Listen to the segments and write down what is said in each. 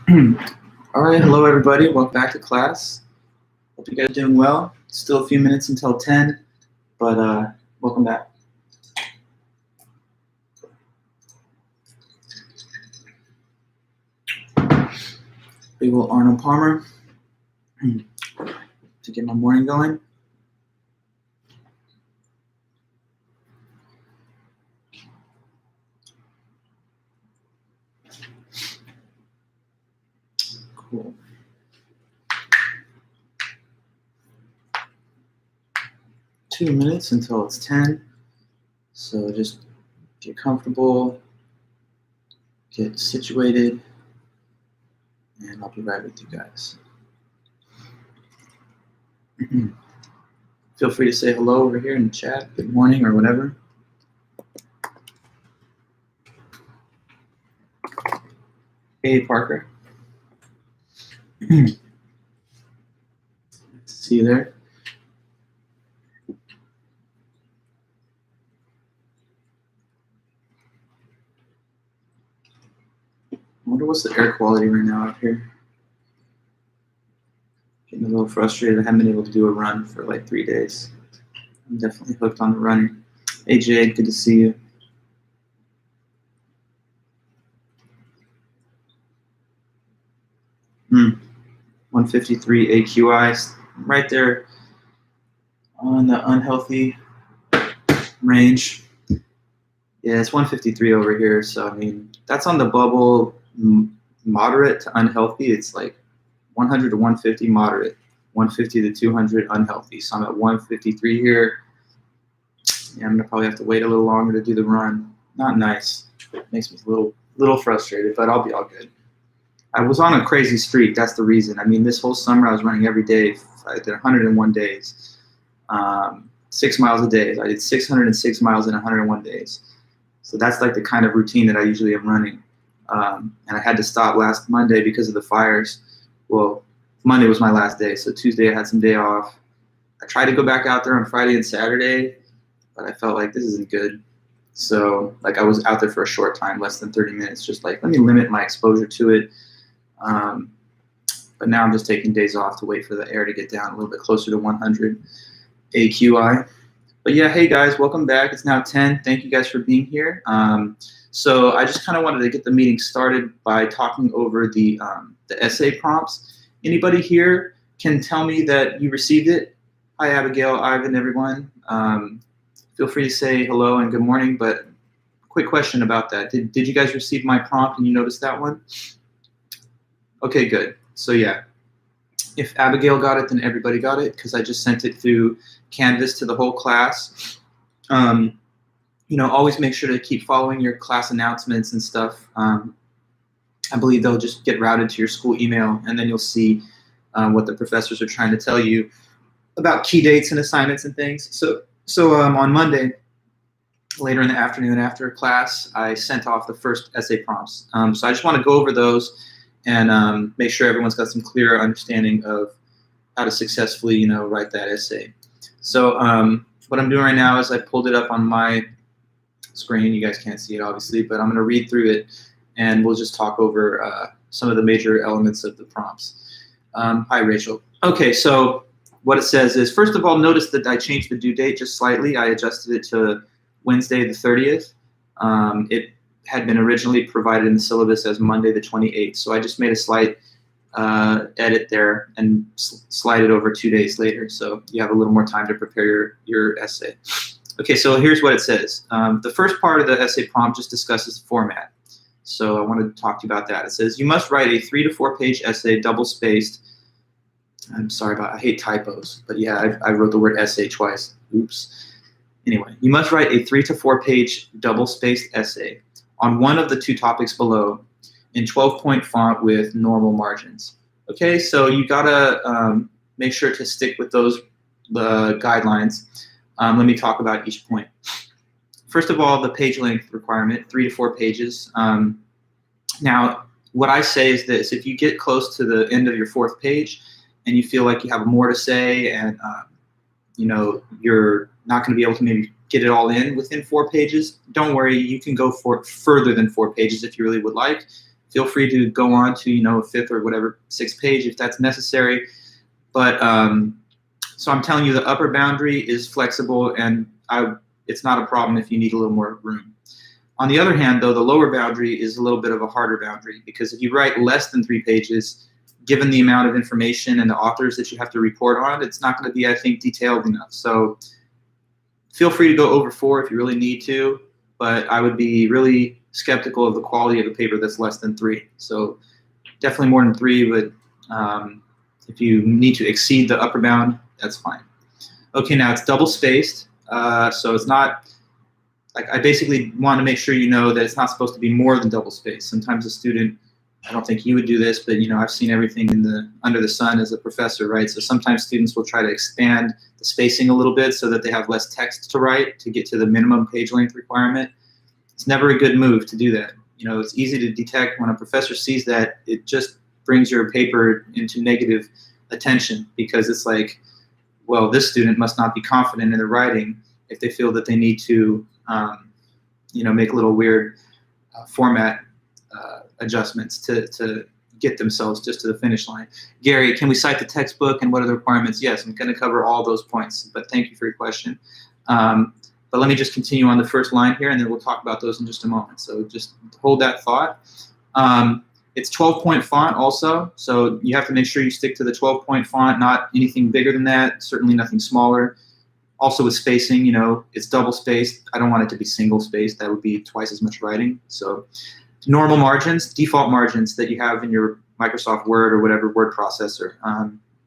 All right, hello everybody. Welcome back to class. Hope you guys are doing well. Still a few minutes until 10, but welcome back. Big ol' Arnold Palmer to get my morning going. Cool. Two minutes until it's 10. So just get comfortable, get situated, and I'll be right with you guys. Feel free to say hello over here in the chat, good morning or whatever. Hey, Parker. See you there. I wonder what's the air quality right now out here. Getting a little frustrated. I haven't been able to do a run for like 3 days. I'm definitely hooked on the running. Hey, Jade, good to see you. Hmm. 153 AQI, right there on the unhealthy range. Yeah, it's 153 over here. So, I mean, that's on the bubble moderate to unhealthy. It's like 100 to 150 moderate, 150 to 200 unhealthy. So I'm at 153 here. Yeah, I'm gonna probably have to wait a little longer to do the run. Not nice. Makes me a little frustrated, but I'll be all good. I was on a crazy streak. That's the reason. I mean, this whole summer I was running every day. I did 101 days, 6 miles a day. I did 606 miles in 101 days. So that's like the kind of routine that I usually am running. And I had to stop last Monday because of the fires. Well, Monday was my last day, so Tuesday I had some day off. I tried to go back out there on Friday and Saturday, but I felt like this isn't good. So like I was out there for a short time, less than 30 minutes, just like let me limit my exposure to it. But now I'm just taking days off to wait for the air to get down a little bit closer to 100 AQI. But yeah, hey guys, welcome back. It's now 10. Thank you guys for being here. So I just kind of wanted to get the meeting started by talking over the essay prompts. Anybody here can tell me that you received it? Hi, Abigail, Ivan, everyone. Feel free to say hello and good morning, but quick question about that. Did you guys receive my prompt and you noticed that one? Okay, good. So yeah, if Abigail got it, then everybody got it because I just sent it through Canvas to the whole class. Always make sure to keep following your class announcements and stuff. I believe they'll just get routed to your school email, and then you'll see what the professors are trying to tell you about key dates and assignments and things. So on Monday, later in the afternoon after class, I sent off the first essay prompts. So I just want to go over those and make sure everyone's got some clear understanding of how to successfully, write that essay. So what I'm doing right now is I pulled it up on my screen. You guys can't see it, obviously, but I'm going to read through it, and we'll just talk over some of the major elements of the prompts. Hi, Rachel. Okay, so what it says is, first of all, notice that I changed the due date just slightly. I adjusted it to Wednesday the 30th. It had been originally provided in the syllabus as Monday the 28th, so I just made a slight edit there and slide it over 2 days later, so you have a little more time to prepare your essay. Okay, so here's what it says. The first part of the essay prompt just discusses format. So I want to talk to you about that. It says, you must write a 3 to 4 page essay, double-spaced. I'm sorry I hate typos, but yeah, I wrote the word essay twice. Oops. Anyway, you must write a 3 to 4 page double-spaced essay on one of the two topics below in 12-point font with normal margins. Okay, so you gotta make sure to stick with those guidelines. Let me talk about each point. First of all, the page length requirement, 3 to 4 pages. Now, what I say is this: if you get close to the end of your 4th page and you feel like you have more to say and you're not going to be able to maybe get it all in within 4 pages, don't worry, you can go for further than 4 pages if you really would like. Feel free to go on to, a fifth or whatever, sixth page if that's necessary. But so I'm telling you the upper boundary is flexible, and it's not a problem if you need a little more room. On the other hand, though, the lower boundary is a little bit of a harder boundary, because if you write less than 3 pages, given the amount of information and the authors that you have to report on, it's not going to be, I think, detailed enough. So feel free to go over 4 if you really need to, but I would be really skeptical of the quality of a paper that's less than 3. So definitely more than 3, but if you need to exceed the upper bound, that's fine. Okay, now it's double spaced, so it's not, like, I basically want to make sure you know that it's not supposed to be more than double spaced. Sometimes a student, I don't think you would do this, but I've seen everything under the sun as a professor, right? So sometimes students will try to expand the spacing a little bit so that they have less text to write to get to the minimum page length requirement. It's never a good move to do that. It's easy to detect when a professor sees that. It just brings your paper into negative attention, because it's like, well, this student must not be confident in their writing if they feel that they need to, make little weird format adjustments to get themselves just to the finish line. Gary, can we cite the textbook and what are the requirements? Yes, I'm going to cover all those points, but thank you for your question. But let me just continue on the first line here, and then we'll talk about those in just a moment. So just hold that thought. It's 12-point font also, so you have to make sure you stick to the 12-point font, not anything bigger than that, certainly nothing smaller. Also with spacing, it's double spaced. I don't want it to be single spaced. That would be twice as much writing. So normal margins, default margins that you have in your Microsoft Word or whatever word processor.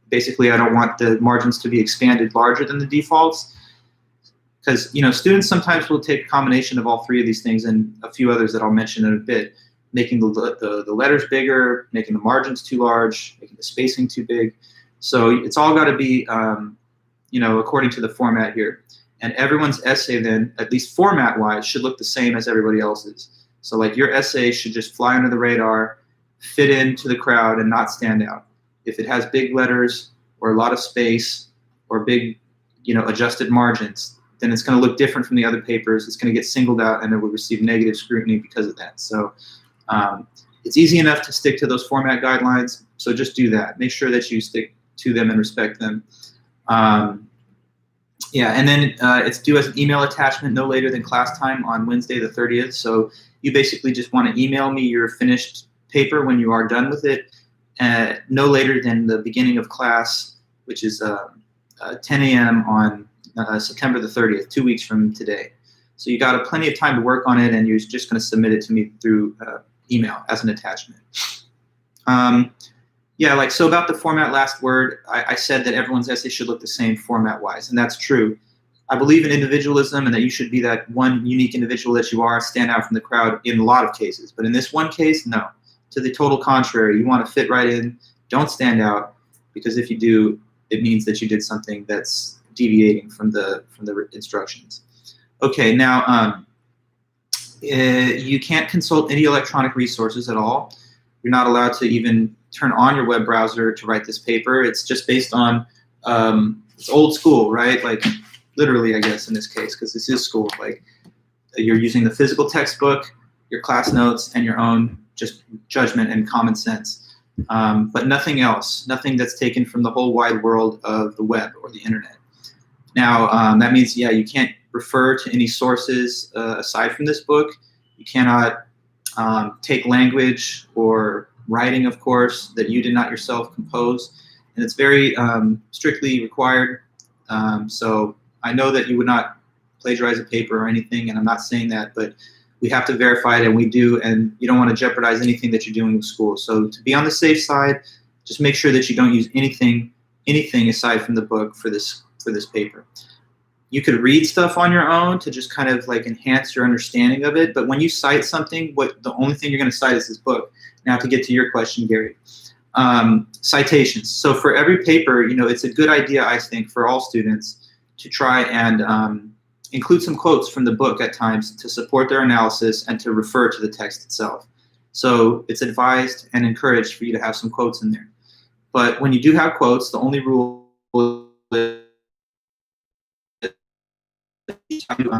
Basically, I don't want the margins to be expanded larger than the defaults, because students sometimes will take a combination of all 3 of these things and a few others that I'll mention in a bit, making the letters bigger, making the margins too large, making the spacing too big. So it's all got to be according to the format here. And everyone's essay then, at least format-wise, should look the same as everybody else's. So like your essay should just fly under the radar, fit into the crowd, and not stand out. If it has big letters or a lot of space or big, adjusted margins, then it's going to look different from the other papers. It's going to get singled out, and it will receive negative scrutiny because of that. So it's easy enough to stick to those format guidelines, so just do that. Make sure that you stick to them and respect them. Yeah, and then it's due as an email attachment no later than class time on Wednesday the 30th. So you basically just want to email me your finished paper when you are done with it, no later than the beginning of class, which is 10 a.m. on September the 30th, 2 weeks from today. So you got plenty of time to work on it, and you're just going to submit it to me through email as an attachment. Yeah, so about the format last word, I said that everyone's essay should look the same format-wise, and that's true. I believe in individualism and that you should be that one unique individual that you are, stand out from the crowd in a lot of cases. But in this one case, no. To the total contrary, you want to fit right in, don't stand out, because if you do, it means that you did something that's deviating from the instructions. Okay, now you can't consult any electronic resources at all. You're not allowed to even turn on your web browser to write this paper. It's just based on, it's old school, right? Like literally, I guess, in this case, because this is school. Like you're using the physical textbook, your class notes, and your own just judgment and common sense. But nothing else, nothing that's taken from the whole wide world of the web or the internet. Now, that means, yeah, you can't refer to any sources aside from this book. You cannot take language or writing, of course, that you did not yourself compose. And it's very strictly required. So I know that you would not plagiarize a paper or anything, and I'm not saying that, but we have to verify it, and we do, and you don't want to jeopardize anything that you're doing with school. So to be on the safe side, just make sure that you don't use anything aside from the book for this paper. You could read stuff on your own to just kind of like enhance your understanding of it, but when you cite something, the only thing you're going to cite is this book. Now to get to your question, Gary. Citations. So for every paper, it's a good idea, I think, for all students to try and include some quotes from the book at times to support their analysis and to refer to the text itself. So it's advised and encouraged for you to have some quotes in there. But when you do have quotes, the only rule is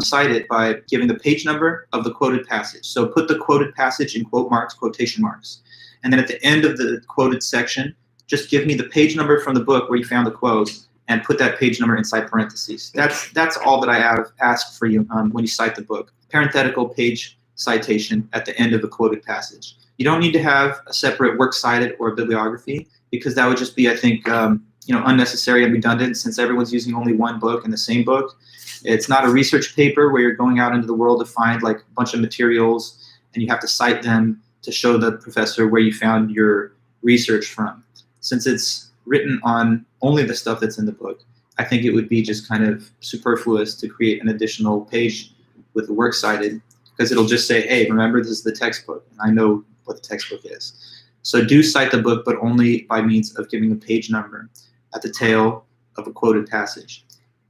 cite it by giving the page number of the quoted passage. So put the quoted passage in quote marks, quotation marks. And then at the end of the quoted section, just give me the page number from the book where you found the quote and put that page number inside parentheses. That's all that I have asked for you when you cite the book. Parenthetical page citation at the end of the quoted passage. You don't need to have a separate works cited or a bibliography, because that would just be, I think, unnecessary and redundant, since everyone's using only one book and the same book. It's not a research paper where you're going out into the world to find like a bunch of materials and you have to cite them to show the professor where you found your research from. Since it's written on only the stuff that's in the book, I think it would be just kind of superfluous to create an additional page with the works cited, because it'll just say, hey, remember, this is the textbook, and I know what the textbook is. So do cite the book, but only by means of giving a page number at the tail of a quoted passage.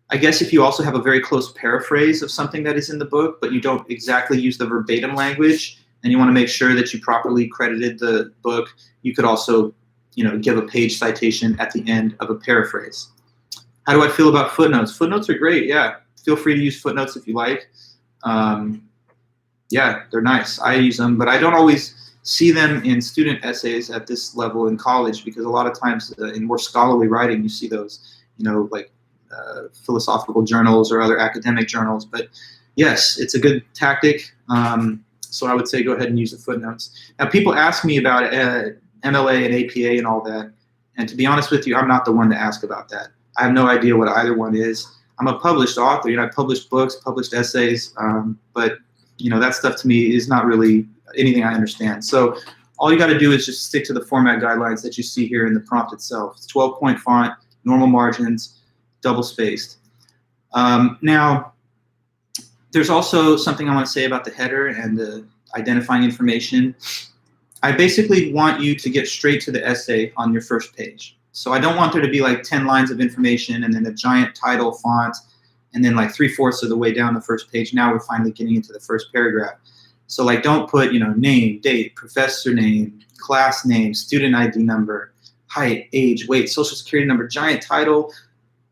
I guess if you also have a very close paraphrase of something that is in the book, but you don't exactly use the verbatim language, and you want to make sure that you properly credited the book, you could also, give a page citation at the end of a paraphrase. How do I feel about footnotes? Footnotes are great, yeah. Feel free to use footnotes if you like. Yeah, they're nice. I use them, but I don't always see them in student essays at this level in college, because a lot of times in more scholarly writing, you see those, like philosophical journals or other academic journals. But yes, it's a good tactic. So I would say go ahead and use the footnotes. Now, people ask me about MLA and APA and all that. And to be honest with you, I'm not the one to ask about that. I have no idea what either one is. I'm a published author. I published books, published essays, but that stuff to me is not really anything I understand. So all you got to do is just stick to the format guidelines that you see here in the prompt itself. It's 12-point font, normal margins, double spaced. Now, there's also something I want to say about the header and the identifying information. I basically want you to get straight to the essay on your first page. So I don't want there to be like 10 lines of information and then a giant title font and then like 3/4 of the way down the first page. Now we're finally getting into the first paragraph. So like don't put, name, date, professor name, class name, student ID number, height, age, weight, social security number, giant title.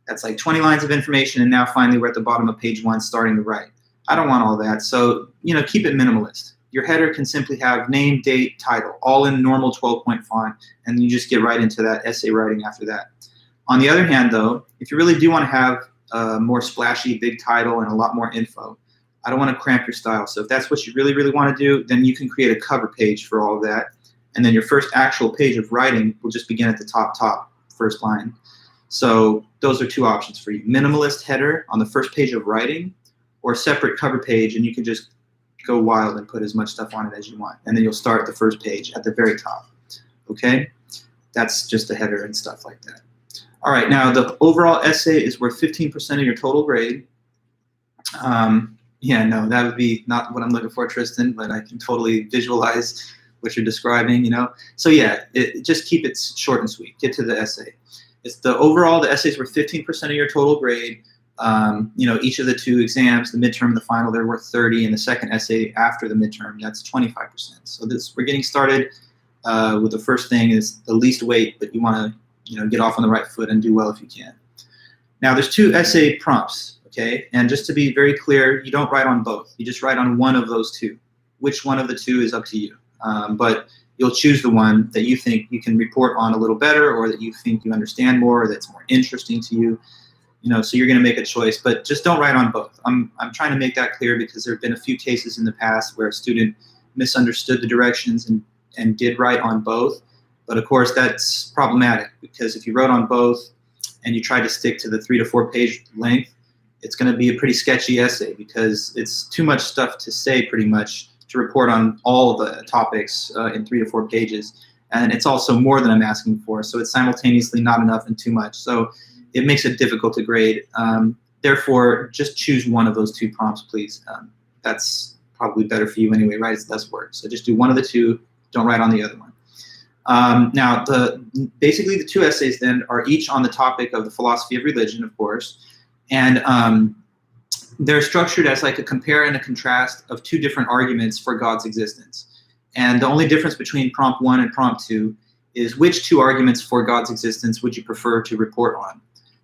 That's like 20 lines of information, and now finally we're at the bottom of page 1 starting to write. I don't want all that. So, keep it minimalist. Your header can simply have name, date, title, all in normal 12-point font, and you just get right into that essay writing after that. On the other hand, though, if you really do want to have a more splashy, big title and a lot more info, I don't want to cramp your style. So if that's what you really, really want to do, then you can create a cover page for all of that. And then your first actual page of writing will just begin at the top, first line. So those are two options for you. Minimalist header on the first page of writing, or a separate cover page, and you can just go wild and put as much stuff on it as you want. And then you'll start the first page at the very top. Okay? That's just the header and stuff like that. All right, now the overall essay is worth 15% of your total grade. Yeah, no, that would be not what I'm looking for, Tristan, but I can totally visualize what you're describing, So yeah, just keep it short and sweet. Get to the essay. It's the essays were 15% of your total grade. Each of the two exams, the midterm and the final, they're worth 30, and the second essay after the midterm, that's 25%. So we're getting started with the first thing is the least weight, but you want to, get off on the right foot and do well if you can. Now, there's 2 essay prompts, okay? And just to be very clear, you don't write on both. You just write on one of those 2. Which one of the 2 is up to you. But you'll choose the one that you think you can report on a little better, or that you think you understand more, or that's more interesting to you. So you're going to make a choice, but just don't write on both. I'm trying to make that clear because there have been a few cases in the past where a student misunderstood the directions and did write on both. But of course, that's problematic, because if you wrote on both and you try to stick to the 3 to 4 page length, it's going to be a pretty sketchy essay, because it's too much stuff to say pretty much to report on all the topics in 3 to 4 pages. And it's also more than I'm asking for, so it's simultaneously not enough and too much. So it makes it difficult to grade. Therefore, just choose one of those 2 prompts, please. That's probably better for you anyway, right? It's less work. So just do one of the 2. Don't write on the other one. Now, basically the 2 essays then are each on the topic of the philosophy of religion, of course. And they're structured as like a compare and a contrast of 2 different arguments for God's existence. And the only difference between prompt 1 and prompt 2 is which 2 arguments for God's existence would you prefer to report on.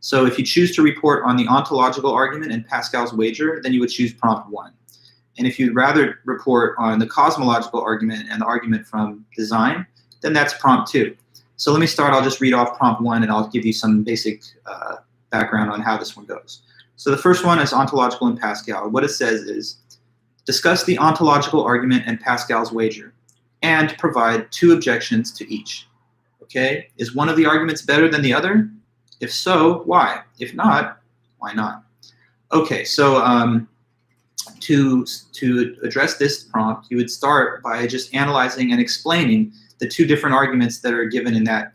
So if you choose to report on the ontological argument and Pascal's wager, then you would choose prompt 1. And if you'd rather report on the cosmological argument and the argument from design, then that's prompt 2. So let me start. I'll just read off prompt 1, and I'll give you some basic background on how this one goes. So the first one is ontological and Pascal. What it says is, discuss the ontological argument and Pascal's wager, and provide 2 objections to each. Okay? Is one of the arguments better than the other? If so, why? If not, why not? Okay, so to address this prompt, you would start by just analyzing and explaining the 2 different arguments that are given in that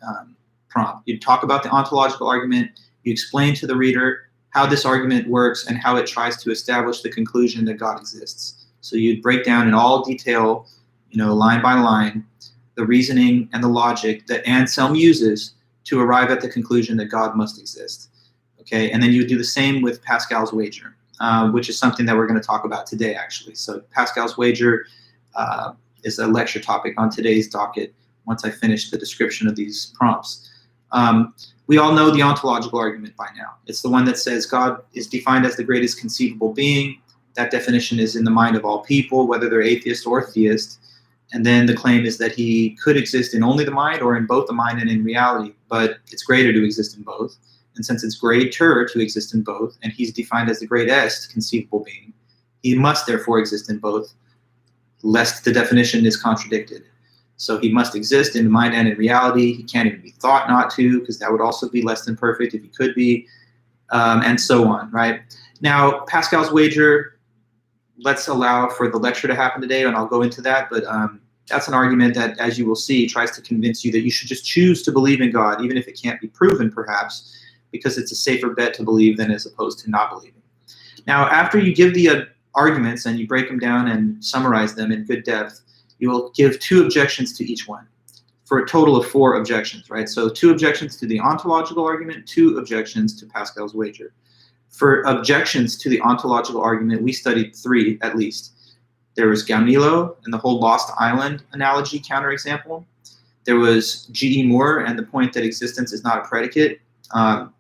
prompt. You'd talk about the ontological argument, you explain to the reader how this argument works and how it tries to establish the conclusion that God exists. So you'd break down in all detail, line by line, the reasoning and the logic that Anselm uses to arrive at the conclusion that God must exist. Okay, and then you would do the same with Pascal's wager, which is something that we're going to talk about today, actually. So Pascal's wager is a lecture topic on today's docket once I finish the description of these prompts. We all know the ontological argument by now. It's the one that says God is defined as the greatest conceivable being. That definition is in the mind of all people, whether they're atheist or theist. And then the claim is that he could exist in only the mind or in both the mind and in reality, but it's greater to exist in both. And since it's greater to exist in both, and he's defined as the greatest conceivable being, he must therefore exist in both, lest the definition is contradicted. So he must exist in mind and in reality. He can't even be thought not to, because that would also be less than perfect if he could be, and so on, right? Now, Pascal's wager, let's allow for the lecture to happen today, and I'll go into that, but that's an argument that, as you will see, tries to convince you that you should just choose to believe in God, even if it can't be proven, perhaps, because it's a safer bet to believe than as opposed to not believing. Now, after you give the arguments and you break them down and summarize them in good depth, you will give 2 objections to each one, for a total of 4 objections, right? So 2 objections to the ontological argument, 2 objections to Pascal's wager. For objections to the ontological argument, we studied 3 at least. There was Gaunilo and the whole lost island analogy counterexample. There was G.E. Moore and the point that existence is not a predicate. And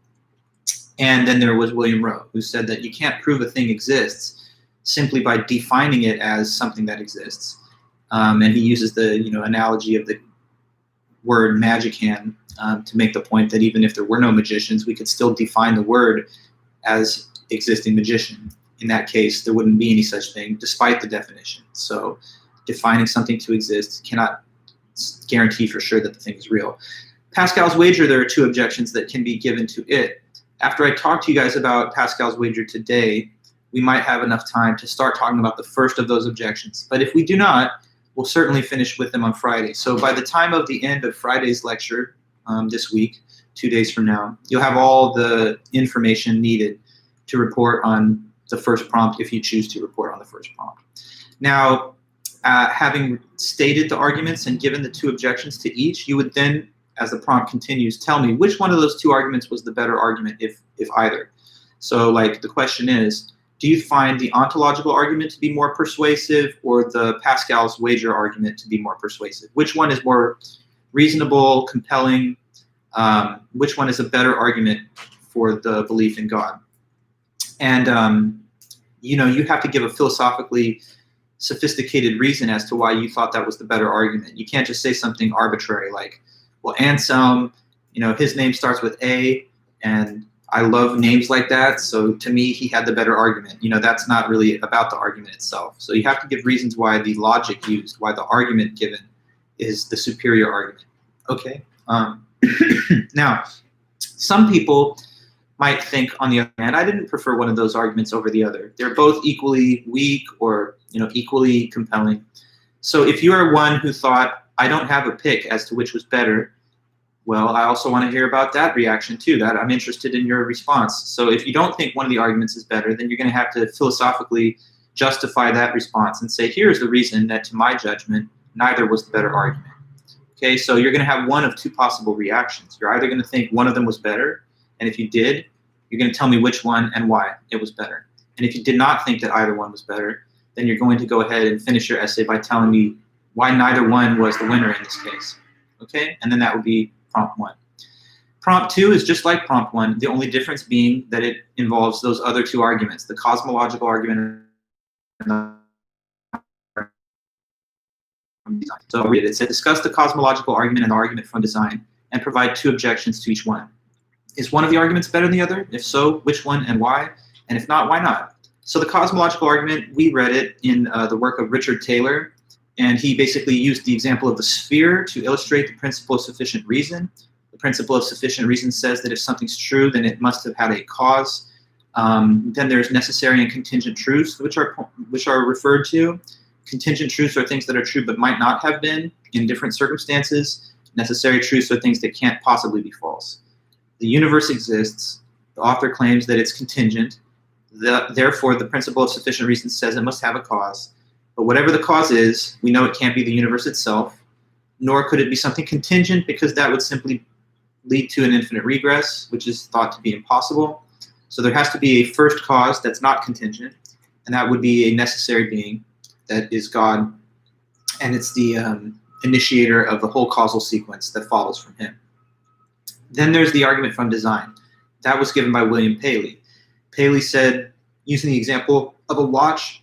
then there was William Rowe, who said that you can't prove a thing exists simply by defining it as something that exists. And he uses the analogy of the word magic hand to make the point that even if there were no magicians, we could still define the word as existing magician. In that case, there wouldn't be any such thing, despite the definition. So defining something to exist cannot guarantee for sure that the thing is real. Pascal's wager, there are 2 objections that can be given to it. After I talk to you guys about Pascal's wager today, we might have enough time to start talking about the first of those objections. But if we do not, we'll certainly finish with them on Friday. So by the time of the end of Friday's lecture this week, 2 days from now, you'll have all the information needed to report on the first prompt if you choose to report on the first prompt. Now, having stated the arguments and given the 2 objections to each, you would then, as the prompt continues, tell me which one of those 2 arguments was the better argument, if either. So like the question is, do you find the ontological argument to be more persuasive or the Pascal's wager argument to be more persuasive? Which one is more reasonable, compelling? Which one is a better argument for the belief in God? And, you have to give a philosophically sophisticated reason as to why you thought that was the better argument. You can't just say something arbitrary like, well, Anselm, his name starts with A, and I love names like that, so to me, he had the better argument. That's not really about the argument itself. So you have to give reasons why the logic used, why the argument given is the superior argument. Okay? Now, some people might think, on the other hand, I didn't prefer one of those arguments over the other. They're both equally weak or equally compelling. So if you are one who thought, I don't have a pick as to which was better, well, I also want to hear about that reaction too. That I'm interested in your response. So if you don't think one of the arguments is better, then you're going to have to philosophically justify that response and say, here's the reason that, to my judgment, neither was the better argument. Okay, so you're going to have one of 2 possible reactions. You're either going to think one of them was better, and if you did, you're going to tell me which one and why it was better. And if you did not think that either one was better, then you're going to go ahead and finish your essay by telling me why neither one was the winner in this case. Okay, and then that would be prompt 1. Prompt 2 is just like prompt 1, the only difference being that it involves those other two arguments, the cosmological argument and the design. So I'll read it. It said, discuss the cosmological argument and the argument from design and provide 2 objections to each one. Is one of the arguments better than the other? If so, which one and why? And if not, why not? So the cosmological argument, we read it in the work of Richard Taylor, and he basically used the example of the sphere to illustrate the principle of sufficient reason. The principle of sufficient reason says that if something's true, then it must have had a cause. Then there's necessary and contingent truths, which are referred to. Contingent truths are things that are true but might not have been in different circumstances. Necessary truths are things that can't possibly be false. The universe exists. The author claims that it's contingent. Therefore, the principle of sufficient reason says it must have a cause. But whatever the cause is, we know it can't be the universe itself, nor could it be something contingent, because that would simply lead to an infinite regress, which is thought to be impossible. So there has to be a first cause that's not contingent, and that would be a necessary being that is God, and it's the initiator of the whole causal sequence that follows from him. Then there's the argument from design. That was given by William Paley. Paley said, using the example of a watch,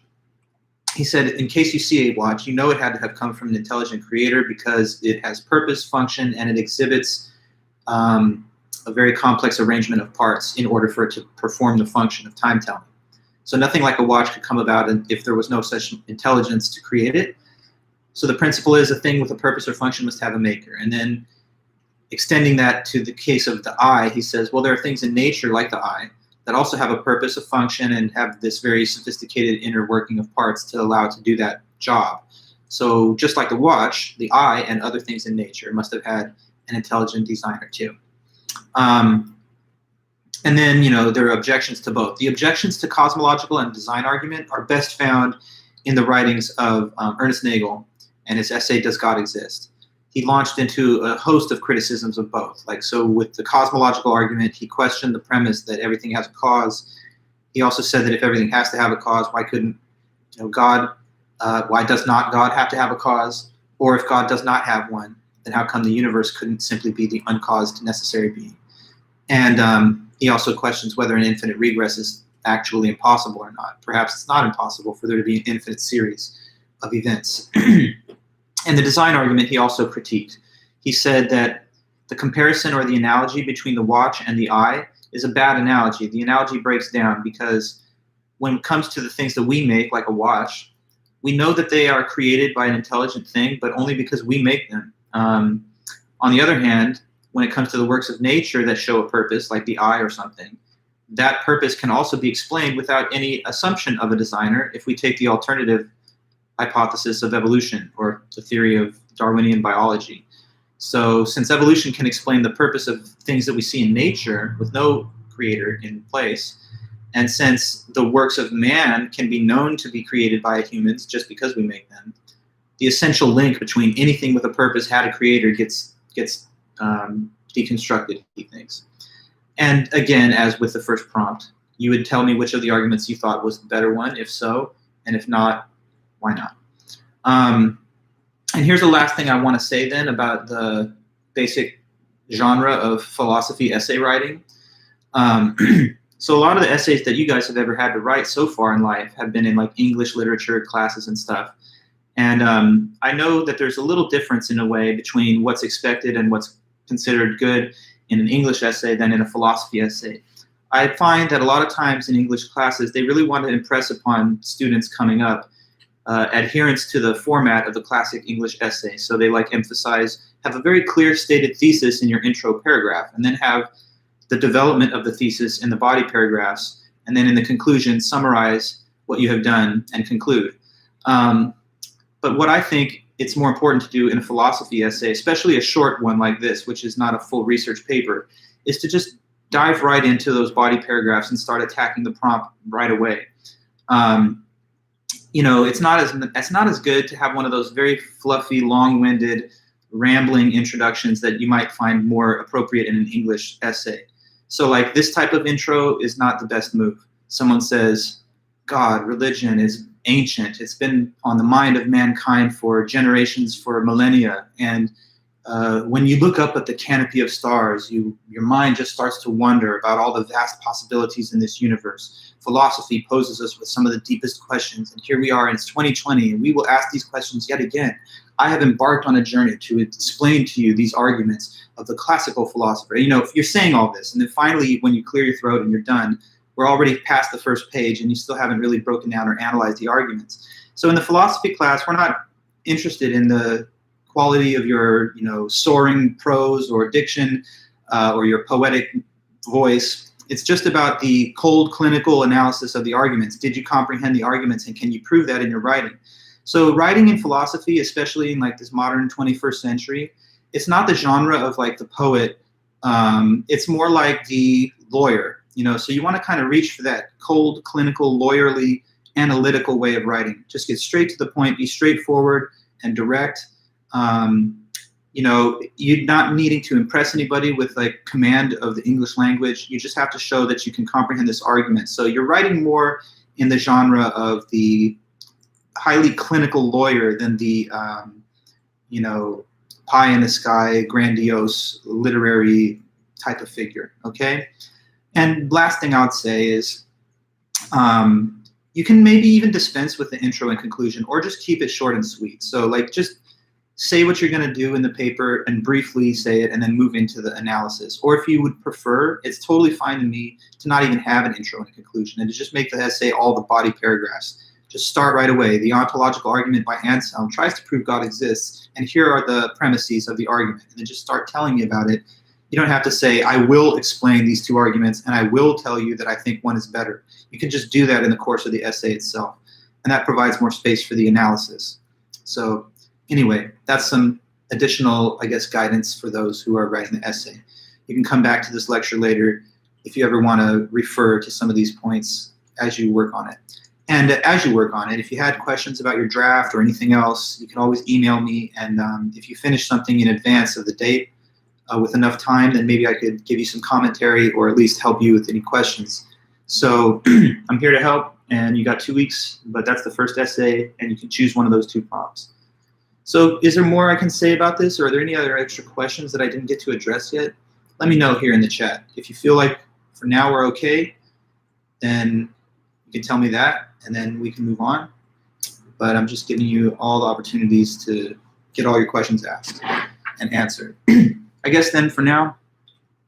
he said, in case you see a watch, you know it had to have come from an intelligent creator because it has purpose, function, and it exhibits a very complex arrangement of parts in order for it to perform the function of time telling. So nothing like a watch could come about if there was no such intelligence to create it. So the principle is a thing with a purpose or function must have a maker. And then extending that to the case of the eye, he says, well, there are things in nature like the eye that also have a purpose, a function, and have this very sophisticated inner working of parts to allow it to do that job. So just like the watch, the eye and other things in nature must have had an intelligent designer too. And then, there are objections to both. The objections to cosmological and design argument are best found in the writings of Ernest Nagel and his essay, Does God Exist? He launched into a host of criticisms of both. So with the cosmological argument, he questioned the premise that everything has a cause. He also said that if everything has to have a cause, why couldn't why does not God have to have a cause? Or if God does not have one, then how come the universe couldn't simply be the uncaused necessary being? And he also questions whether an infinite regress is actually impossible or not. Perhaps it's not impossible for there to be an infinite series of events. And the design argument he also critiqued. He said that the comparison or the analogy between the watch and the eye is a bad analogy. The analogy breaks down because when it comes to the things that we make, like a watch, we know that they are created by an intelligent thing, but only because we make them. On the other hand, when it comes to the works of nature that show a purpose, like the eye or something, that purpose can also be explained without any assumption of a designer if we take the alternative hypothesis of evolution, or the theory of Darwinian biology. So since evolution can explain the purpose of things that we see in nature with no creator in place, and since the works of man can be known to be created by humans just because we make them, the essential link between anything with a purpose had a creator gets deconstructed, he thinks. And again, as with the first prompt, you would tell me which of the arguments you thought was the better one, if so, and if not, why not? And here's the last thing I want to say then about the basic genre of philosophy essay writing. So a lot of the essays that you guys have ever had to write so far in life have been in English literature classes and stuff. And I know that there's a little difference in a way between what's expected and what's considered good in an English essay than in a philosophy essay. I find that a lot of times in English classes, they really want to impress upon students coming up adherence to the format of the classic English essay. So they have a very clear stated thesis in your intro paragraph, and then have the development of the thesis in the body paragraphs, and then in the conclusion, summarize what you have done and conclude. But what I think it's more important to do in a philosophy essay, especially a short one like this, which is not a full research paper, is to just dive right into those body paragraphs and start attacking the prompt right away. It's not as good to have one of those very fluffy, long-winded, rambling introductions that you might find more appropriate in an English essay. So this type of intro is not the best move. Someone says, God, religion is ancient. It's been on the mind of mankind for generations, for millennia. And when you look up at the canopy of stars, your mind just starts to wonder about all the vast possibilities in this universe. Philosophy poses us with some of the deepest questions, and here we are, and it's 2020, and we will ask these questions yet again. I have embarked on a journey to explain to you these arguments of the classical philosopher. You know, if you're saying all this, and then finally, when you clear your throat and you're done, we're already past the first page, and you still haven't really broken down or analyzed the arguments. So in the philosophy class, we're not interested in the quality of your, soaring prose or diction or your poetic voice. It's just about the cold clinical analysis of the arguments. Did you comprehend the arguments, and can you prove that in your writing? So writing in philosophy, especially in like this modern 21st century, it's not the genre of like the poet. It's more like the lawyer, so you want to kind of reach for that cold, clinical, lawyerly, analytical way of writing. Just get straight to the point, be straightforward and direct. You're not needing to impress anybody with like command of the English language. You just have to show that you can comprehend this argument. So you're writing more in the genre of the highly clinical lawyer than the, pie in the sky, grandiose, literary type of figure, okay? And last thing I would say is you can maybe even dispense with the intro and conclusion, or just keep it short and sweet. So like just say what you're going to do in the paper and briefly say it and then move into the analysis. Or if you would prefer, it's totally fine to me to not even have an intro and a conclusion and to just make the essay all the body paragraphs. Just start right away. The ontological argument by Anselm tries to prove God exists, and here are the premises of the argument. And then just start telling me about it. You don't have to say, I will explain these two arguments and I will tell you that I think one is better. You can just do that in the course of the essay itself. And that provides more space for the analysis. So anyway, that's some additional, guidance for those who are writing the essay. You can come back to this lecture later if you ever want to refer to some of these points as you work on it. And as you work on it, if you had questions about your draft or anything else, you can always email me. And if you finish something in advance of the date with enough time, then maybe I could give you some commentary or at least help you with any questions. So I'm here to help, and you got 2 weeks, but that's the first essay, and you can choose one of those two prompts. So is there more I can say about this, or are there any other extra questions that I didn't get to address yet? Let me know here in the chat. If you feel like for now we're okay, then you can tell me that, and then we can move on. But I'm just giving you all the opportunities to get all your questions asked and answered. I guess then for now,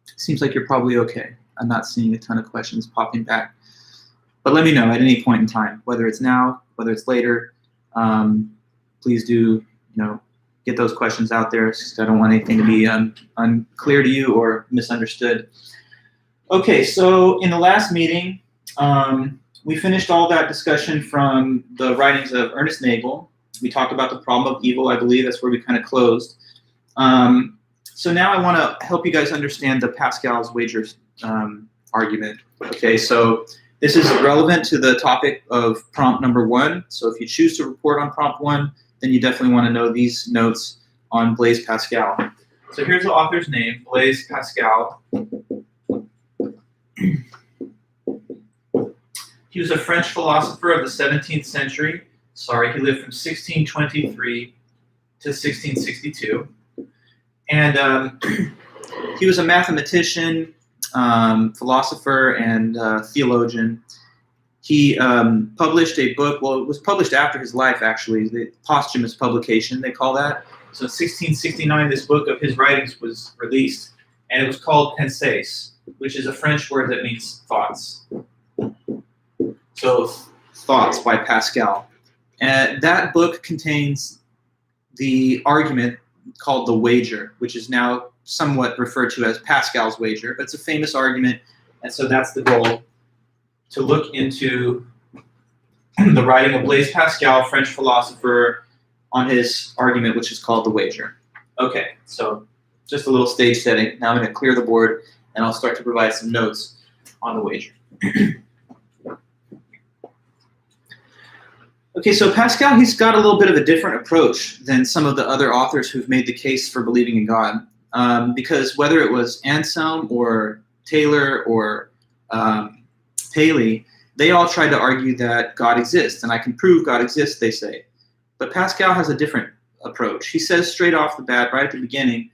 it seems like you're probably okay. I'm not seeing a ton of questions popping back. But let me know at any point in time, whether it's now, whether it's later. Please do, get those questions out there. I don't want anything to be unclear to you or misunderstood. Okay, so in the last meeting, we finished all that discussion from the writings of Ernest Nagel. We talked about the problem of evil, I believe. That's where we kind of closed. So now I want to help you guys understand the Pascal's wager argument. Okay, so this is relevant to the topic of prompt number 1. So if you choose to report on prompt 1, then you definitely want to know these notes on Blaise Pascal. So here's the author's name, Blaise Pascal. He was a French philosopher of the 17th century. He lived from 1623 to 1662. And he was a mathematician, philosopher, and theologian. He published a book, well, it was published after his life, actually, the posthumous publication, they call that. So in 1669, this book of his writings was released, and it was called Pensées, which is a French word that means thoughts. So Thoughts by Pascal. And that book contains the argument called the wager, which is now somewhat referred to as Pascal's wager, but it's a famous argument, and so that's the goal, to look into the writing of Blaise Pascal, French philosopher, on his argument, which is called the wager. Okay, so just a little stage setting. Now I'm going to clear the board, and I'll start to provide some notes on the wager. Okay, so Pascal, he's got a little bit of a different approach than some of the other authors who've made the case for believing in God. Because whether it was Anselm or Taylor or Paley, they all tried to argue that God exists, and I can prove God exists, they say. But Pascal has a different approach. He says straight off the bat, right at the beginning,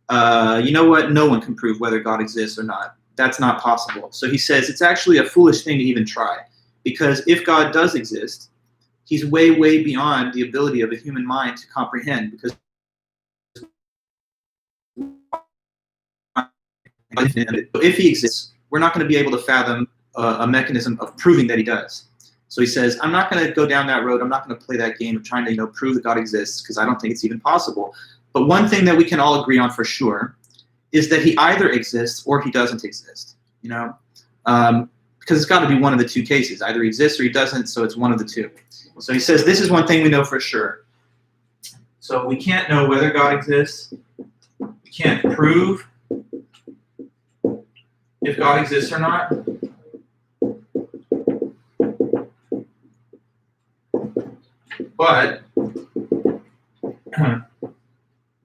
you know what? No one can prove whether God exists or not. That's not possible. So he says it's actually a foolish thing to even try, because if God does exist, he's way, way beyond the ability of a human mind to comprehend, because if he exists, we're not going to be able to fathom a mechanism of proving that he does. So he says, I'm not going to go down that road. I'm not going to play that game of trying to, prove that God exists, because I don't think it's even possible. But one thing that we can all agree on for sure is that he either exists or he doesn't exist. Because it's got to be one of the two cases. Either he exists or he doesn't, so it's one of the two. So he says, this is one thing we know for sure. So we can't know whether God exists. We can't prove if God exists or not. But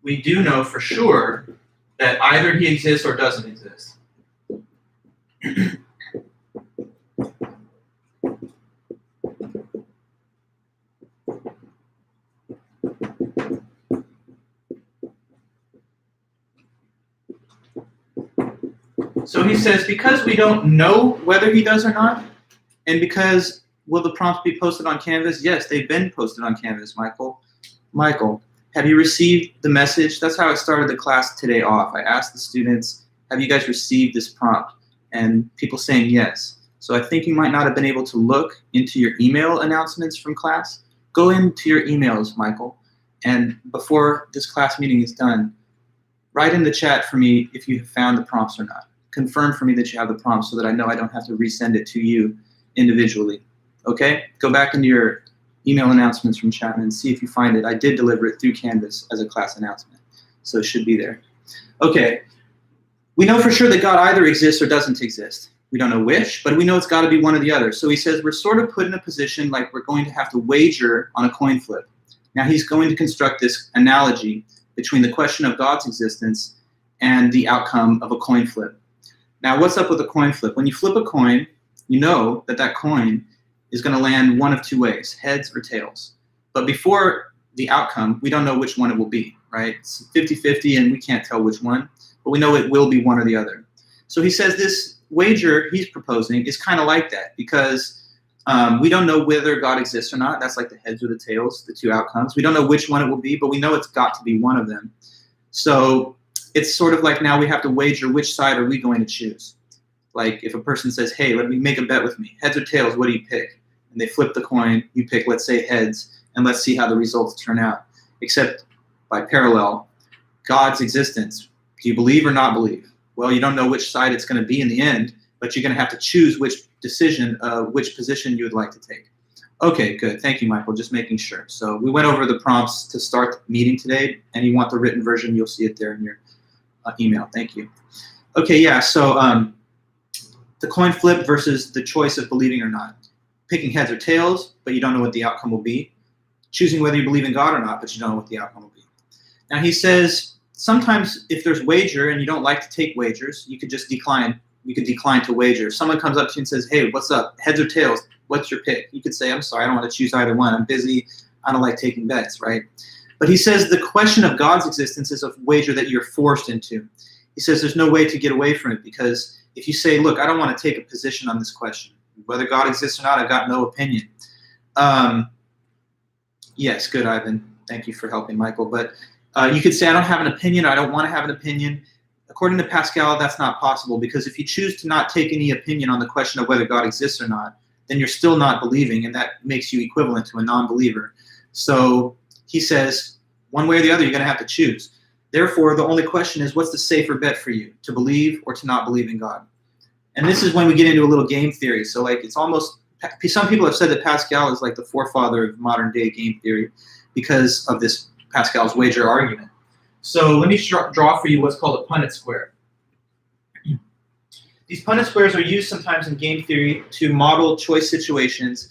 we do know for sure that either he exists or doesn't exist. So he says, because we don't know whether he does or not, and because will the prompts be posted on Canvas? Yes, they've been posted on Canvas, Michael. Michael, have you received the message? That's how I started the class today off. I asked the students, have you guys received this prompt? And people saying yes. So I think you might not have been able to look into your email announcements from class. Go into your emails, Michael, and before this class meeting is done, write in the chat for me if you have found the prompts or not. Confirm for me that you have the prompts so that I know I don't have to resend it to you individually. Okay? Go back into your email announcements from Chapman and see if you find it. I did deliver it through Canvas as a class announcement, so it should be there. Okay. We know for sure that God either exists or doesn't exist. We don't know which, but we know it's got to be one or the other. So he says we're sort of put in a position like we're going to have to wager on a coin flip. Now he's going to construct this analogy between the question of God's existence and the outcome of a coin flip. Now, what's up with a coin flip? When you flip a coin, you know that that coin is going to land one of two ways, heads or tails. But before the outcome, we don't know which one it will be, right? It's 50-50 and we can't tell which one, but we know it will be one or the other. So he says this wager he's proposing is kind of like that, because we don't know whether God exists or not. That's like the heads or the tails, the two outcomes. We don't know which one it will be, but we know it's got to be one of them. So it's sort of like now we have to wager which side are we going to choose. Like if a person says, hey, let me make a bet with me. Heads or tails, what do you pick? And they flip the coin, you pick, let's say, heads, and let's see how the results turn out. Except by parallel, God's existence. Do you believe or not believe? Well, you don't know which side it's going to be in the end, but you're going to have to choose which position you would like to take. Okay, good. Thank you, Michael. Just making sure. So we went over the prompts to start the meeting today, and you want the written version, you'll see it there in your email. Thank you. Okay, yeah, so the coin flip versus the choice of believing or not. Picking heads or tails, but you don't know what the outcome will be. Choosing whether you believe in God or not, but you don't know what the outcome will be. Now he says, sometimes if there's wager and you don't like to take wagers, you could just decline. You could decline to wager. If someone comes up to you and says, hey, what's up? Heads or tails? What's your pick? You could say, I'm sorry, I don't want to choose either one. I'm busy. I don't like taking bets, right? But he says the question of God's existence is a wager that you're forced into. He says there's no way to get away from it, because if you say, look, I don't want to take a position on this question, whether God exists or not, I've got no opinion. Yes, good, Ivan. Thank you for helping, Michael. But you could say, I don't have an opinion, or I don't want to have an opinion. According to Pascal, that's not possible, because if you choose to not take any opinion on the question of whether God exists or not, then you're still not believing, and that makes you equivalent to a non-believer. So he says, one way or the other, you're going to have to choose. Therefore, the only question is, what's the safer bet for you, to believe or to not believe in God? And this is when we get into a little game theory. So like it's almost, some people have said that Pascal is like the forefather of modern day game theory because of this Pascal's wager argument. So let me draw for you what's called a Punnett square. These Punnett squares are used sometimes in game theory to model choice situations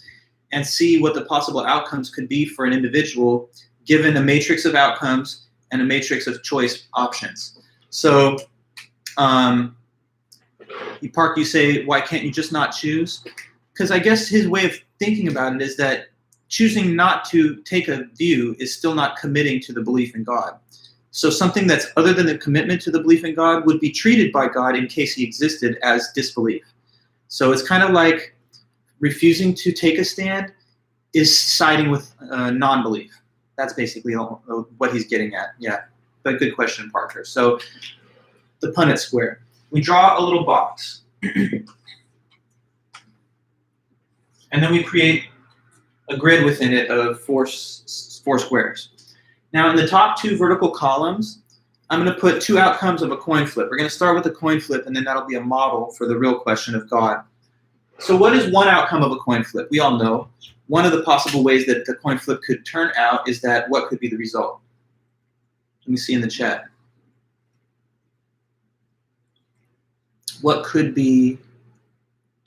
and see what the possible outcomes could be for an individual given a matrix of outcomes and a matrix of choice options. So you say, why can't you just not choose? Because I guess his way of thinking about it is that choosing not to take a view is still not committing to the belief in God. So something that's other than the commitment to the belief in God would be treated by God in case he existed as disbelief. So it's kind of like refusing to take a stand is siding with non-belief. That's basically what he's getting at. Yeah, but good question, Parker. So the Punnett square. We draw a little box. And then we create a grid within it of four squares. Now in the top two vertical columns, I'm going to put two outcomes of a coin flip. We're going to start with a coin flip, and then that'll be a model for the real question of God. So what is one outcome of a coin flip? We all know. One of the possible ways that the coin flip could turn out is that what could be the result? Let me see in the chat. What could be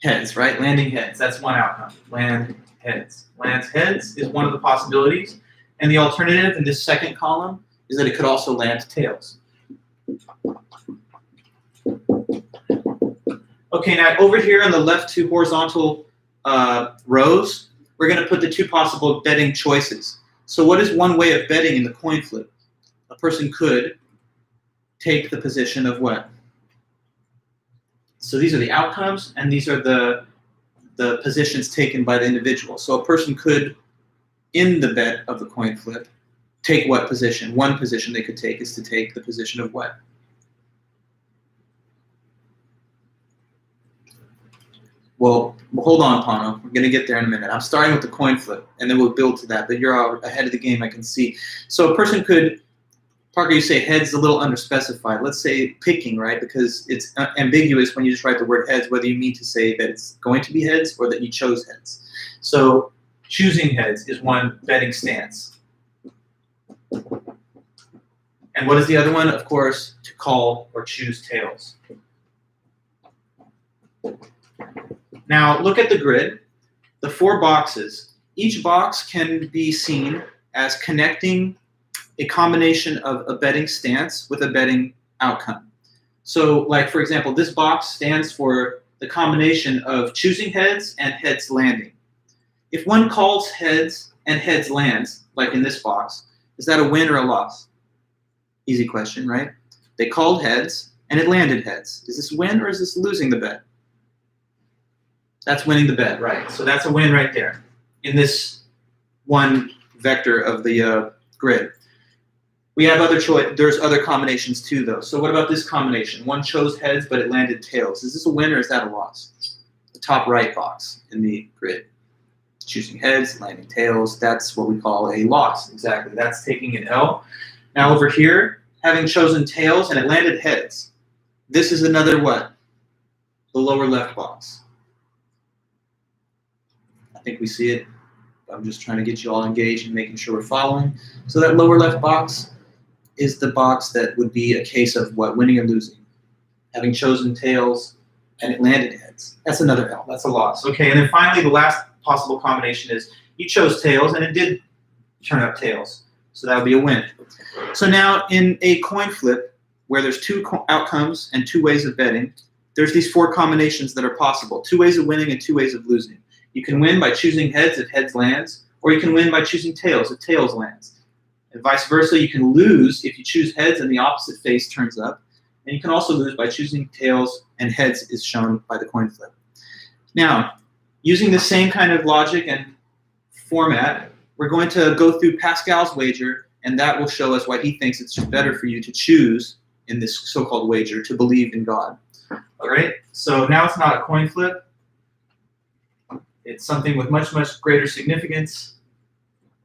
heads, right? Landing heads. That's one outcome. Land heads. Lands heads is one of the possibilities. And the alternative in this second column is that it could also land tails. Okay, now over here on the left two horizontal rows, we're going to put the two possible betting choices. So what is one way of betting in the coin flip? A person could take the position of what? So these are the outcomes, and these are the positions taken by the individual. So a person could, in the bet of the coin flip, take what position? One position they could take is to take the position of what? Well, hold on, Pano. We're going to get there in a minute. I'm starting with the coin flip, and then we'll build to that. But you're ahead of the game, I can see. So a person could, Parker, you say heads a little underspecified. Let's say picking, right? Because it's ambiguous when you just write the word heads, whether you mean to say that it's going to be heads or that you chose heads. So choosing heads is one betting stance. And what is the other one? Of course, to call or choose tails. Now, look at the grid. The four boxes. Each box can be seen as connecting a combination of a betting stance with a betting outcome. So, like, for example, this box stands for the combination of choosing heads and heads landing. If one calls heads and heads lands, like in this box, is that a win or a loss? Easy question, right? They called heads and it landed heads. Is this win or is this losing the bet? That's winning the bet, right? So that's a win right there in this one vector of the grid. We have other choice. There's other combinations too, though. So what about this combination? One chose heads, but it landed tails. Is this a win or is that a loss? The top right box in the grid. Choosing heads, landing tails, that's what we call a loss. Exactly. That's taking an L. Now over here, having chosen tails and it landed heads. This is another what? The lower left box. I think we see it. I'm just trying to get you all engaged and making sure we're following. So that lower left box is the box that would be a case of what? Winning or losing. Having chosen tails and it landed heads. That's another L. That's a loss. Okay, and then finally the last possible combination is you chose tails and it did turn up tails. So that would be a win. So now in a coin flip where there's two outcomes and two ways of betting, there's these four combinations that are possible. Two ways of winning and two ways of losing. You can win by choosing heads if heads lands, or you can win by choosing tails if tails lands. And vice versa, you can lose if you choose heads and the opposite face turns up. And you can also lose by choosing tails and heads is shown by the coin flip. Now, using the same kind of logic and format, we're going to go through Pascal's wager, and that will show us why he thinks it's better for you to choose in this so-called wager to believe in God. All right, so now it's not a coin flip. It's something with much, much greater significance.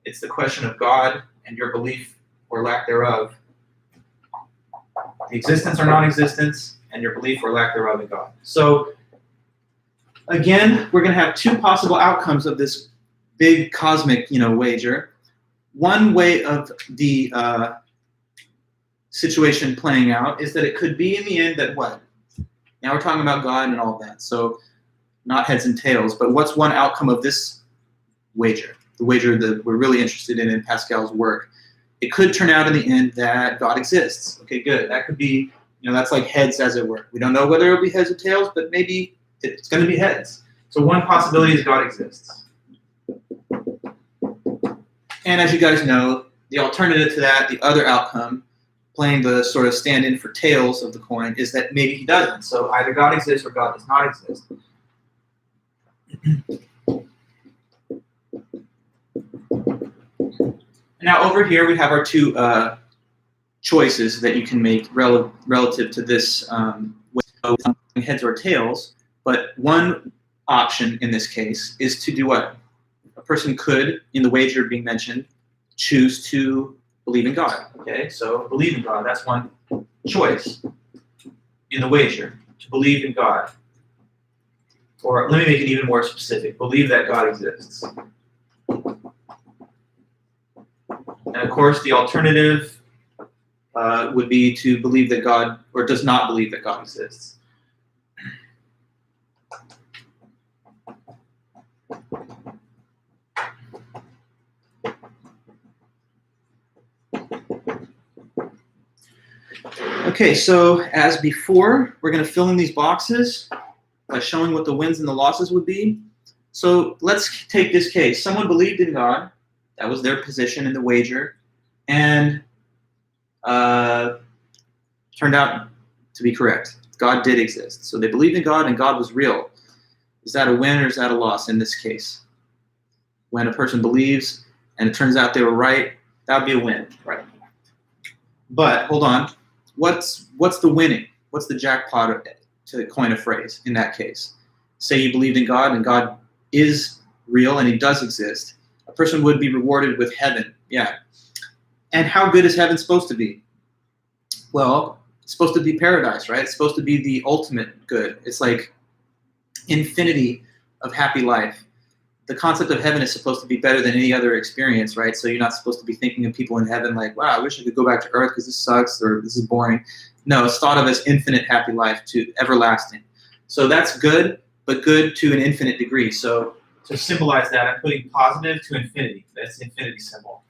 It's the question of God and your belief or lack thereof. The existence or non-existence and your belief or lack thereof in God. So again, we're going to have two possible outcomes of this big cosmic, wager. One way of the situation playing out is that it could be in the end that what? Now we're talking about God and all that. So not heads and tails, but what's one outcome of this wager? The wager that we're really interested in Pascal's work. It could turn out in the end that God exists. Okay, good. That could be, that's like heads as it were. We don't know whether it'll be heads or tails, but maybe it's going to be heads. So one possibility is God exists. And as you guys know, the alternative to that, the other outcome, playing the sort of stand-in for tails of the coin, is that maybe he doesn't. So either God exists or God does not exist. Now over here we have our two choices that you can make relative to this heads or tails. But one option in this case is to do what? A person could, in the wager being mentioned, choose to believe in God. Okay, so believe in God, that's one choice in the wager, to believe in God. Or let me make it even more specific, believe that God exists. And of course, the alternative would be to believe that God, or does not believe that God exists. Okay, so as before, we're going to fill in these boxes by showing what the wins and the losses would be. So let's take this case. Someone believed in God. That was their position in the wager. And turned out to be correct. God did exist. So they believed in God and God was real. Is that a win or is that a loss in this case? When a person believes and it turns out they were right, that would be a win. Right. But hold on. What's the winning? What's the jackpot, to coin a phrase, in that case? Say you believed in God and God is real and he does exist. A person would be rewarded with heaven. Yeah. And how good is heaven supposed to be? Well, it's supposed to be paradise, right? It's supposed to be the ultimate good. It's like infinity of happy life. The concept of heaven is supposed to be better than any other experience, right? So you're not supposed to be thinking of people in heaven like, wow, I wish I could go back to earth because this sucks or this is boring. No, it's thought of as infinite happy life to everlasting. So that's good, but good to an infinite degree. So to symbolize that, I'm putting positive to infinity. That's the infinity symbol.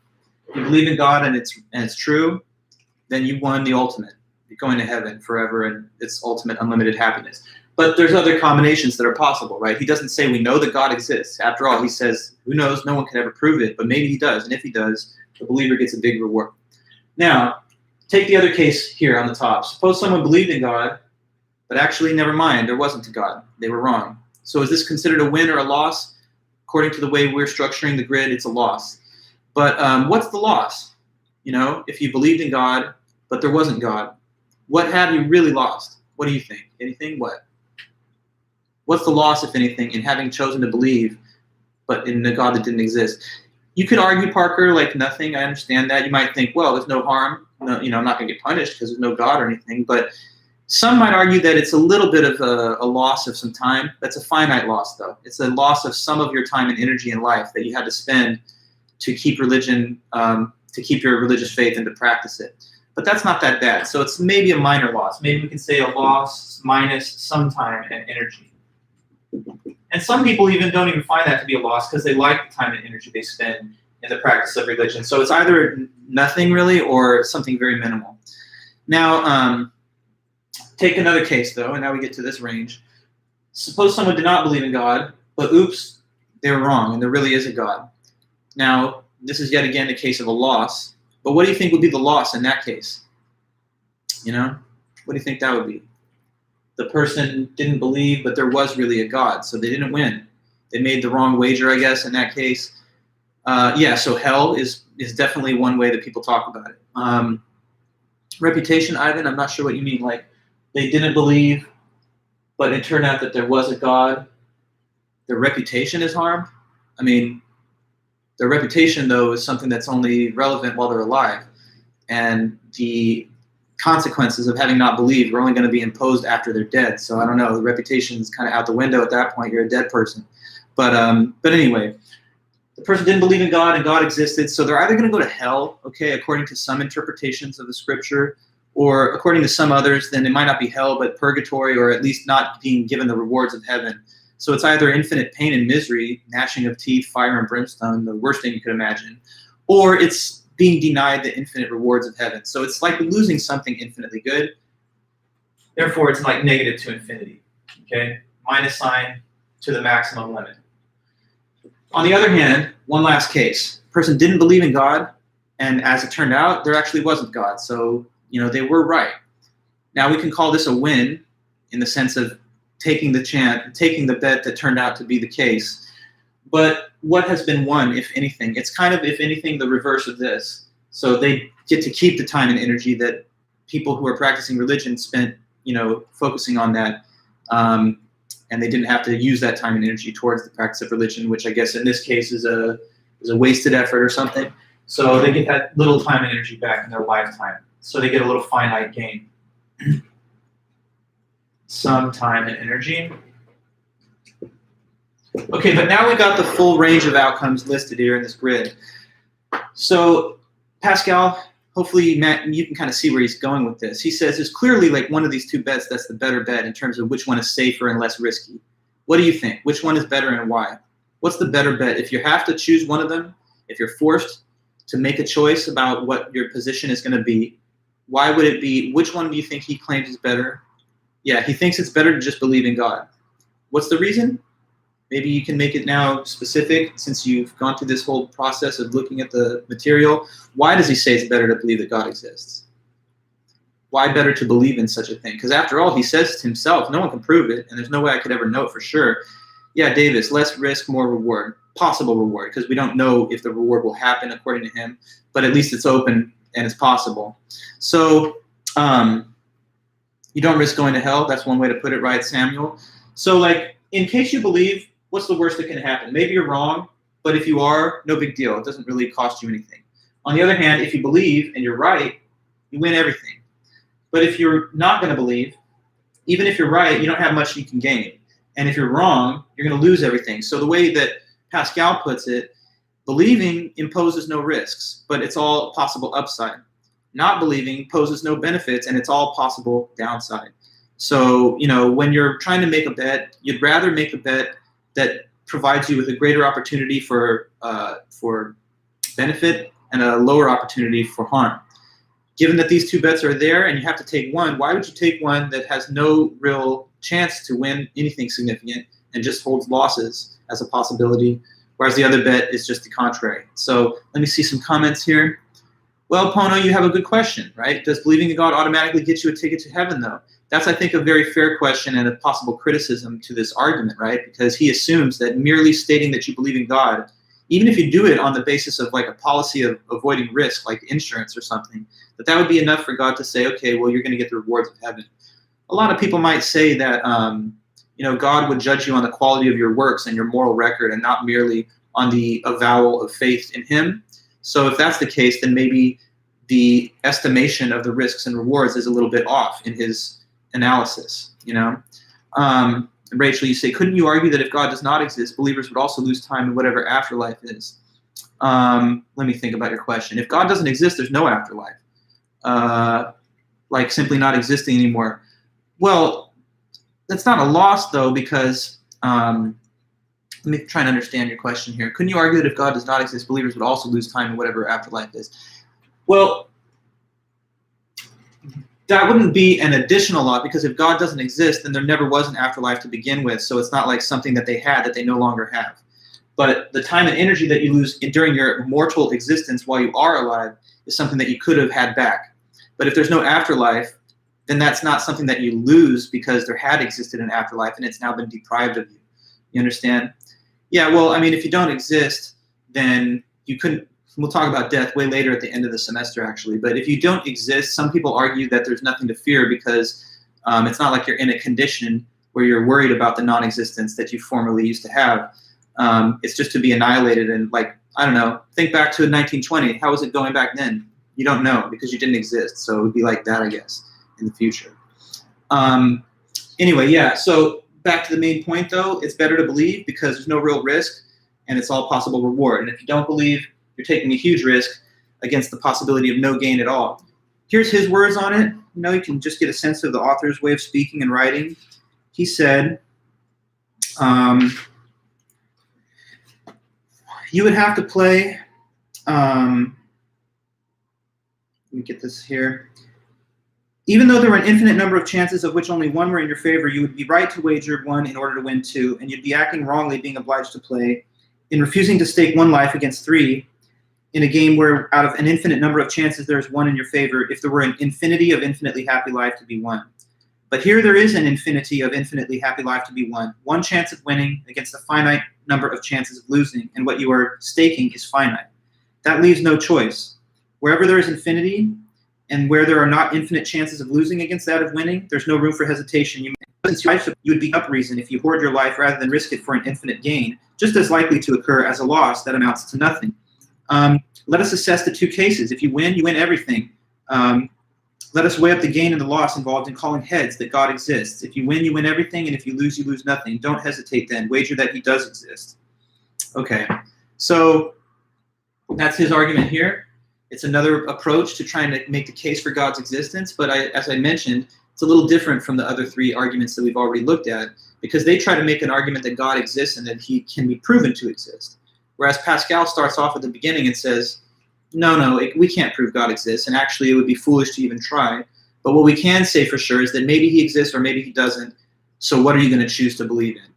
If you believe in God and it's true, then you won the ultimate. You're going to heaven forever and it's ultimate unlimited happiness. But there's other combinations that are possible, right? He doesn't say we know that God exists. After all, he says, who knows? No one can ever prove it, but maybe he does. And if he does, the believer gets a big reward. Now, take the other case here on the top. Suppose someone believed in God, but actually, never mind, there wasn't a God. They were wrong. So is this considered a win or a loss? According to the way we're structuring the grid, it's a loss. But what's the loss? You know, if you believed in God, but there wasn't God, what have you really lost? What do you think? Anything? What? What's the loss, if anything, in having chosen to believe, but in a God that didn't exist? You could argue, Parker, like nothing. I understand that. You might think, well, there's no harm. No, you know, I'm not going to get punished because there's no God or anything. But some might argue that it's a little bit of a loss of some time. That's a finite loss, though. It's a loss of some of your time and energy in life that you had to spend to keep religion, to keep your religious faith and to practice it. But that's not that bad. So it's maybe a minor loss. Maybe we can say a loss minus some time and energy. And some people even don't even find that to be a loss because they like the time and energy they spend in the practice of religion. So it's either nothing really or something very minimal. Now, take another case though, and now we get to this range. Suppose someone did not believe in God, but oops, they were wrong and there really is a God. Now, this is yet again the case of a loss, but what do you think would be the loss in that case? You know, what do you think that would be? The person didn't believe, but there was really a God, so they didn't win. They made the wrong wager, I guess, in that case. Yeah, so hell is definitely one way that people talk about it. Reputation, Ivan, I'm not sure what you mean. Like, they didn't believe, but it turned out that there was a God. Their reputation is harmed? I mean, their reputation, though, is something that's only relevant while they're alive. And the consequences of having not believed are only going to be imposed after they're dead. So I don't know. The reputation is kind of out the window at that point. You're a dead person. But anyway, the person didn't believe in God and God existed. So they're either going to go to hell, okay, according to some interpretations of the scripture, or according to some others, then it might not be hell, but purgatory, or at least not being given the rewards of heaven. So it's either infinite pain and misery, gnashing of teeth, fire and brimstone, the worst thing you could imagine, or it's being denied the infinite rewards of heaven. So it's like losing something infinitely good. Therefore, it's like negative to infinity, okay? Minus sign to the maximum limit. On the other hand, one last case. Person didn't believe in God, and as it turned out, there actually wasn't God. So, they were right. Now we can call this a win in the sense of taking the bet that turned out to be the case. But what has been won, if anything? It's kind of, if anything, the reverse of this. So they get to keep the time and energy that people who are practicing religion spent, focusing on that. And they didn't have to use that time and energy towards the practice of religion, which I guess in this case is a wasted effort or something. So they get that little time and energy back in their lifetime. So they get a little finite gain. Some time and energy. Okay, but now we got the full range of outcomes listed here in this grid. So Pascal, hopefully, Matt, you can kind of see where he's going with this. He says there's clearly like one of these two bets that's the better bet in terms of which one is safer and less risky. What do you think? Which one is better and why? What's the better bet? If you have to choose one of them, if you're forced to make a choice about what your position is going to be, why would it be? Which one do you think he claims is better? Yeah, he thinks it's better to just believe in God. What's the reason? Maybe you can make it now specific since you've gone through this whole process of looking at the material. Why does he say it's better to believe that God exists? Why better to believe in such a thing? Because after all, he says to himself, no one can prove it, and there's no way I could ever know it for sure. Yeah, Davis, less risk, more reward. Possible reward, because we don't know if the reward will happen according to him, but at least it's open and it's possible. So you don't risk going to hell. That's one way to put it, right, Samuel? So like, in case you believe, what's the worst that can happen? Maybe you're wrong, but if you are, no big deal. It doesn't really cost you anything. On the other hand, if you believe and you're right, you win everything. But if you're not going to believe, even if you're right, you don't have much you can gain. And if you're wrong, you're going to lose everything. So the way that Pascal puts it, believing imposes no risks, but it's all possible upside. Not believing poses no benefits, and it's all possible downside. So, when you're trying to make a bet, you'd rather make a bet that provides you with a greater opportunity for benefit and a lower opportunity for harm. Given that these two bets are there and you have to take one, why would you take one that has no real chance to win anything significant and just holds losses as a possibility, whereas the other bet is just the contrary? So let me see some comments here. Well, Pono, you have a good question, right? Does believing in God automatically get you a ticket to heaven, though? That's, I think, a very fair question and a possible criticism to this argument, right? Because he assumes that merely stating that you believe in God, even if you do it on the basis of like a policy of avoiding risk, like insurance or something, that would be enough for God to say, okay, well, you're going to get the rewards of heaven. A lot of people might say that, God would judge you on the quality of your works and your moral record and not merely on the avowal of faith in him. So if that's the case, then maybe the estimation of the risks and rewards is a little bit off in his analysis, Rachel, you say, couldn't you argue that if God does not exist, believers would also lose time in whatever afterlife is? Let me think about your question. If God doesn't exist, there's no afterlife. Like simply not existing anymore. Well, that's not a loss, though, because let me try and understand your question here. Couldn't you argue that if God does not exist, believers would also lose time in whatever afterlife is? Well, that wouldn't be an additional law, because if God doesn't exist, then there never was an afterlife to begin with. So it's not like something that they had that they no longer have. But the time and energy that you lose during your mortal existence while you are alive is something that you could have had back. But if there's no afterlife, then that's not something that you lose because there had existed an afterlife and it's now been deprived of you. You understand? Yeah, well, I mean, if you don't exist, then you couldn't. We'll talk about death way later at the end of the semester, actually. But if you don't exist, some people argue that there's nothing to fear because it's not like you're in a condition where you're worried about the non-existence that you formerly used to have. It's just to be annihilated. And like, I don't know, think back to 1920. How was it going back then? You don't know because you didn't exist. So it would be like that, I guess, in the future. Anyway, yeah, so back to the main point, though. It's better to believe because there's no real risk and it's all possible reward. And if you don't believe, you're taking a huge risk against the possibility of no gain at all. Here's his words on it. You can just get a sense of the author's way of speaking and writing. He said, you would have to play, let me get this here. Even though there were an infinite number of chances of which only one were in your favor, you would be right to wager one in order to win two, and you'd be acting wrongly being obliged to play in refusing to stake one life against three in a game where out of an infinite number of chances there is one in your favor, if there were an infinity of infinitely happy life to be won. But here there is an infinity of infinitely happy life to be won. One chance of winning against a finite number of chances of losing, and what you are staking is finite. That leaves no choice. Wherever there is infinity, and where there are not infinite chances of losing against that of winning, there's no room for hesitation. You would be up reason if you hoard your life rather than risk it for an infinite gain, just as likely to occur as a loss that amounts to nothing. Let us assess the two cases. If you win everything. Let us weigh up the gain and the loss involved in calling heads that God exists. If you win everything, and if you lose nothing. Don't hesitate then. Wager that he does exist. Okay, so that's his argument here. It's another approach to trying to make the case for God's existence, but as I mentioned, it's a little different from the other three arguments that we've already looked at, because they try to make an argument that God exists and that he can be proven to exist. Whereas Pascal starts off at the beginning and says, no, we can't prove God exists, and actually it would be foolish to even try. But what we can say for sure is that maybe he exists or maybe he doesn't, so what are you going to choose to believe in?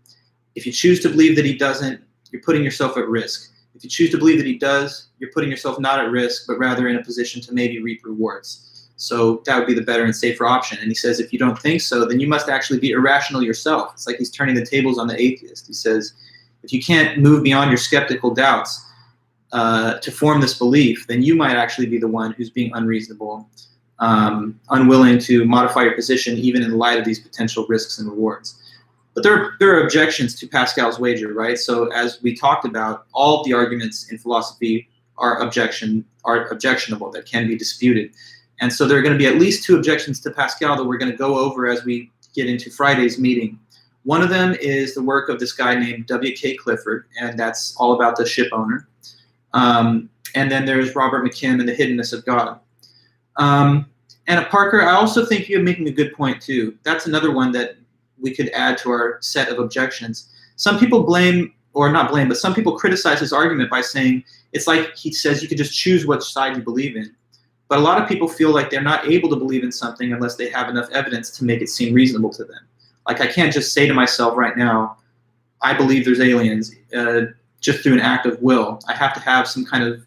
If you choose to believe that he doesn't, you're putting yourself at risk. If you choose to believe that he does, you're putting yourself not at risk, but rather in a position to maybe reap rewards. So that would be the better and safer option. And he says, if you don't think so, then you must actually be irrational yourself. It's like he's turning the tables on the atheist. He says, if you can't move beyond your skeptical doubts to form this belief, then you might actually be the one who's being unreasonable, unwilling to modify your position even in light of these potential risks and rewards. But there are objections to Pascal's wager, right? So as we talked about, all the arguments in philosophy are objectionable, that can be disputed. And so there are going to be at least two objections to Pascal that we're going to go over as we get into Friday's meeting. One of them is the work of this guy named W.K. Clifford, and that's all about the ship owner. And then there's Robert McKim and the hiddenness of God. And Parker, I also think you're making a good point too. That's another one that we could add to our set of objections. Some people blame, or not blame, but some people criticize his argument by saying it's like he says you could just choose which side you believe in. But a lot of people feel like they're not able to believe in something unless they have enough evidence to make it seem reasonable to them. Like I can't just say to myself right now, I believe there's aliens just through an act of will. I have to have some kind of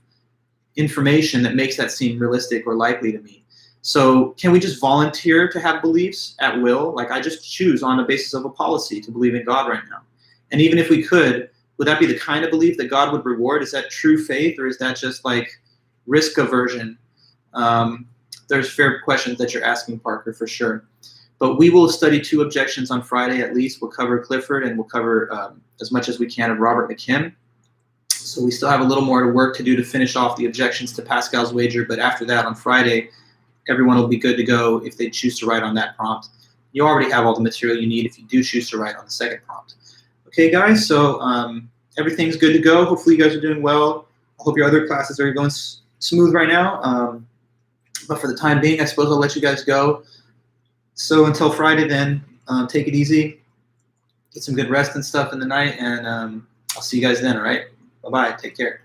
information that makes that seem realistic or likely to me. So can we just volunteer to have beliefs at will? Like I just choose on the basis of a policy to believe in God right now. And even if we could, would that be the kind of belief that God would reward? Is that true faith, or is that just like risk aversion? There's fair questions that you're asking, Parker, for sure. But we will study two objections on Friday at least. We'll cover Clifford, and we'll cover as much as we can of Robert McKim. So we still have a little more work to do to finish off the objections to Pascal's wager. But after that, on Friday, everyone will be good to go if they choose to write on that prompt. You already have all the material you need if you do choose to write on the second prompt. Okay, guys, so everything's good to go. Hopefully you guys are doing well. I hope your other classes are going smooth right now. But for the time being, I suppose I'll let you guys go. So until Friday then, take it easy. Get some good rest and stuff in the night, and I'll see you guys then, all right? Bye-bye. Take care.